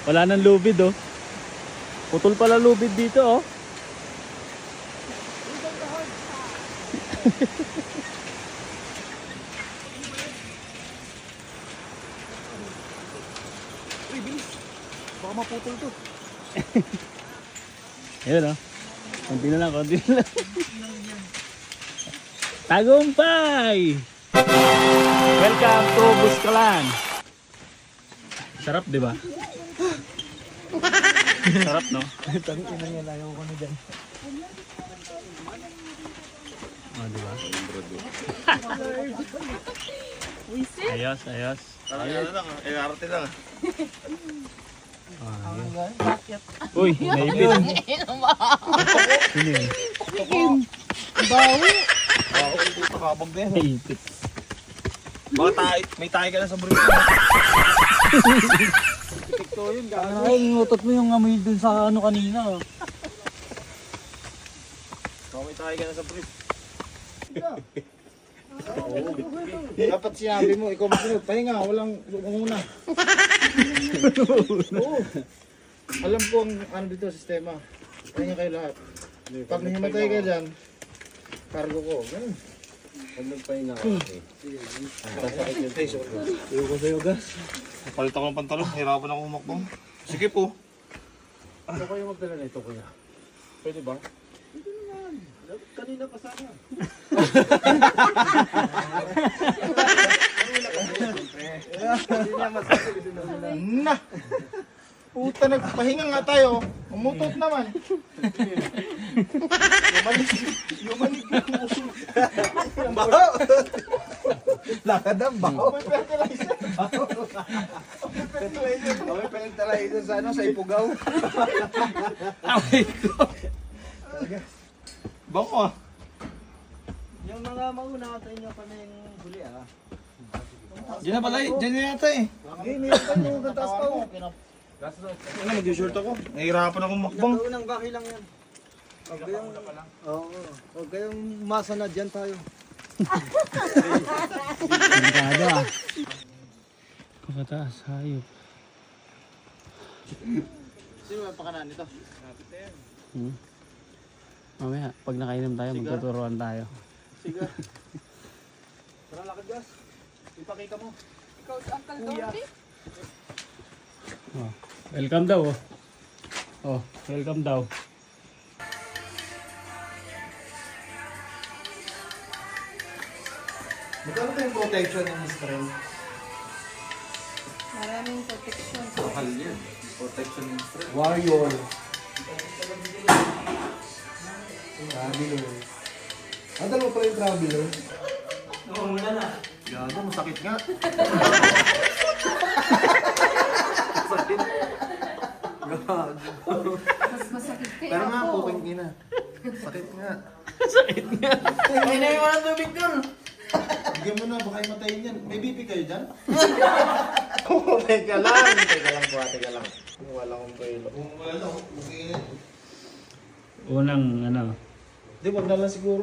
Wala nang lubid oh. Putol pala lubid dito oh. Uy, bilis. Baka maputol to. Ayun oh. Konti na lang, konti na lang. Tagumpay! Welcome to Buskalan. Sarap, di ba? Sarap, no? Tangin ina niya, ayaw ko na dyan. Oh, di ba? Ayos, ayos. Ano lang, LRT lang. Uy, naipit. Sino yun? Bawi! Bawi, dito kabag din. Naipit. Baka may tayo ka na sa bro. Tikto yun, gano'n. Ay, inutot mo yung amoy dun sa ano kanina. Baka may tayo ka na sa bro. Dapat sinabi mo, ikaw masunod. Pahinga, walang umuna. Oo. Alam ko ang ano dito, sistema. Pahinga kayo lahat. Pag nahimatay ka dyan, cargo ko. Ganun. Huwag nagpahinga ka. Sasakit yung face. Ayaw ko sa'yo, gas. Palit ako ng pantalon, hirapan ako umakbang. Sige po. Ano kayo magdala na ito, kuya? Pwede ba? Pwede naman. Kanina pa sana. Na! Puta, nagpahinga nga tayo. Umutot naman. Yumanig na puso. Baho! Lakad ang baho. May fertilizer. May fertilizer sa ano, sa ipugaw. Bako ah. Yung mga mauna tayo nyo pa na yung huli ah. Diyan na pala eh. Diyan na yata eh. Hindi, mayroon pa yung gatas pa oh. Ano, mag-short ako. Nahihirapan ako umakbang. Unang baki lang yan. Huwag kayong, oo, huwag kayong umasa na dyan tayo. Delikado ah. Kakataas, hayop. Sino may pakanan nito? Hmm. Mamaya, pag nakainom tayo, magtuturuan tayo. Sige. Tara, lakad gas. Ipakita mo. Ikaw si Uncle Dorothy? Oh, welcome daw oh. Oh, welcome daw. Magkano ba yung protection ng screen? Maraming protection. Mahal yan. Protection ng stress. Warrior. Traveler. Ah, dalawa pala yung traveler. Gago, masakit nga. Mas masakit kaya Pero nga, ako. puking ina. Sakit nga. Ay, na yung walang tubig dun. Bigyan mo na, baka imatayin yan. May BP kayo dyan? Teka lang. Teka lang po, teka lang. Wala akong pwelo. Wala lang, bukiin. Unang ano, Di, wag na lang siguro.